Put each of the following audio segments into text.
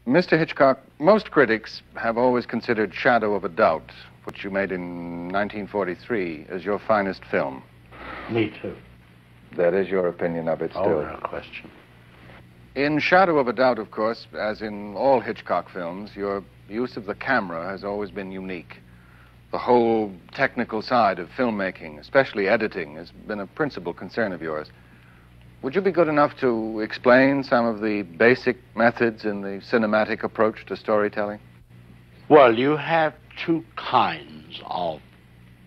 Mr. Hitchcock, most critics have always considered Shadow of a Doubt, which you made in 1943, as your finest film. Me too. That is your opinion of it still? Oh, no question. In Shadow of a Doubt, of course, as in all Hitchcock films, your use of the camera has always been unique. The whole technical side of filmmaking, especially editing, has been a principal concern of yours. Would you be good enough to explain some of the basic methods in the cinematic approach to storytelling? Well, you have two kinds of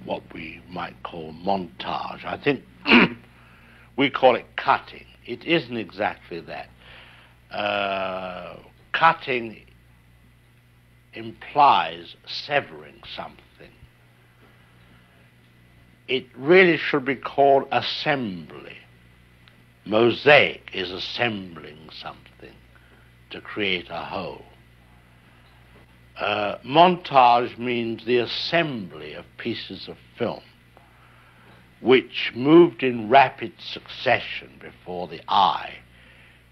what we might call montage. I think we call it cutting. It isn't exactly that. Cutting implies severing something. It really should be called assembly. Mosaic is assembling something to create a whole. Montage means the assembly of pieces of film which, moved in rapid succession before the eye,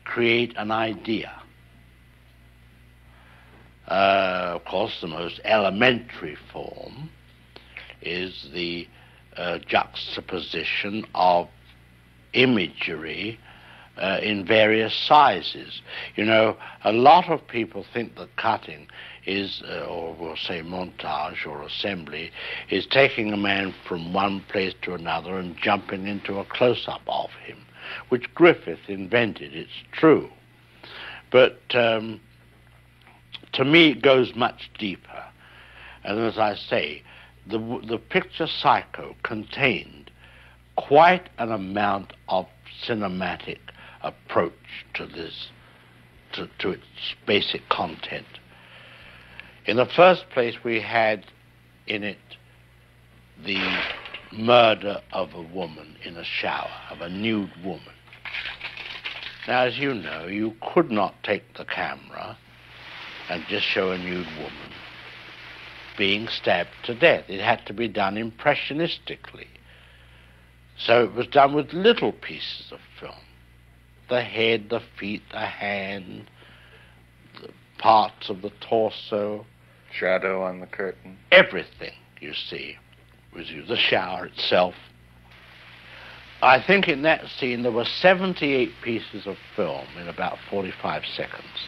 create an idea. Of course, the most elementary form is the juxtaposition of imagery in various sizes. You know, a lot of people think that cutting is, or we'll say montage or assembly, is taking a man from one place to another and jumping into a close-up of him, which Griffith invented, it's true. But to me it goes much deeper. And as I say, the picture Psycho contained quite an amount of cinematic approach to this, to its basic content. In the first place, we had in it the murder of a woman in a shower, of a nude woman. Now, as you know, you could not take the camera and just show a nude woman being stabbed to death. It had to be done impressionistically. So it was done with little pieces of film. The head, the feet, the hand, the parts of the torso. Shadow on the curtain. Everything, you see, was used. The shower itself. I think in that scene there were 78 pieces of film in about 45 seconds.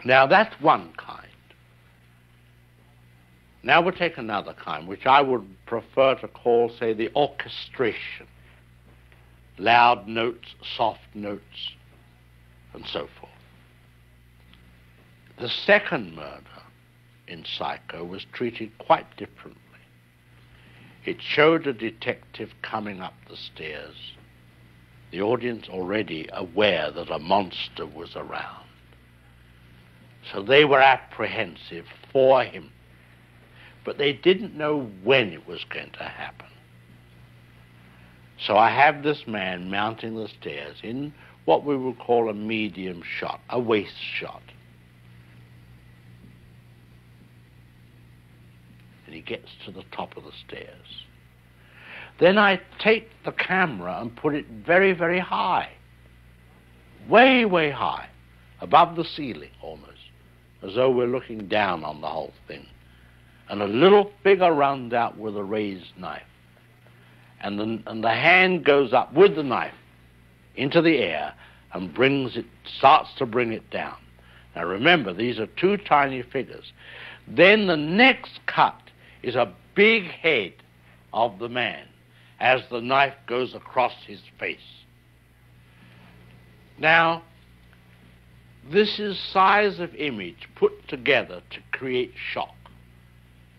Now, that's one kind. Now we'll take another kind, which I would prefer to call, say, the orchestration. Loud notes, soft notes, and so forth. The second murder in Psycho was treated quite differently. It showed a detective coming up the stairs, the audience already aware that a monster was around. So they were apprehensive for him, but they didn't know when it was going to happen. So I have this man mounting the stairs in what we would call a medium shot, a waist shot. And he gets to the top of the stairs. Then I take the camera and put it very, very high, way, way high, above the ceiling almost, as though we're looking down on the whole thing. And a little figure runs out with a raised knife. And the hand goes up with the knife into the air and starts to bring it down. Now remember, these are two tiny figures. Then the next cut is a big head of the man as the knife goes across his face. Now, this is size of image put together to create shock.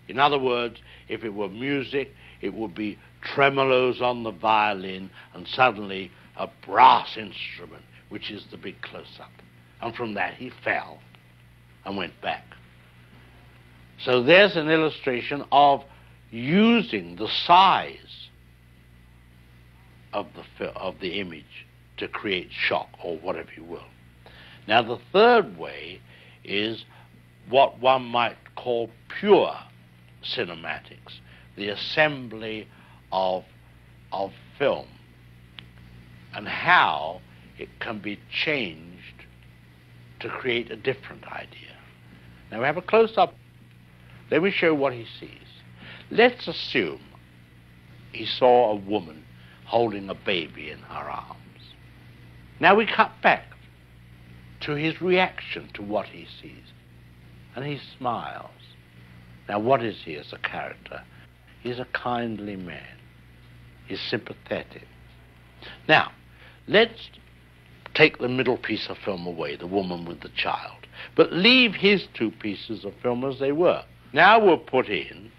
In other words, if it were music, it would be tremolos on the violin and suddenly a brass instrument, which is the big close-up. And from that he fell and went back. So there's an illustration of using the size of the image to create shock, or whatever you will. Now the third way is what one might call pure cinematics, the assembly of film, and how it can be changed to create a different idea. Now we have a close-up. Let me show what he sees. Let's assume he saw a woman holding a baby in her arms. Now we cut back to his reaction to what he sees, and he smiles. Now what is he as a character? He's a kindly man. He's sympathetic. Now, let's take the middle piece of film away, the woman with the child, but leave his two pieces of film as they were. Now we'll put in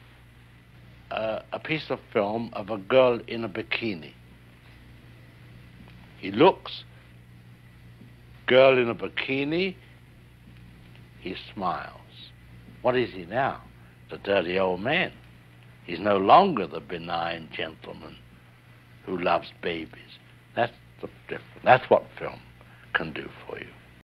a piece of film of a girl in a bikini. He looks, girl in a bikini, he smiles. What is he now? The dirty old man. He's no longer the benign gentleman who loves babies. That's the difference. That's what film can do for you.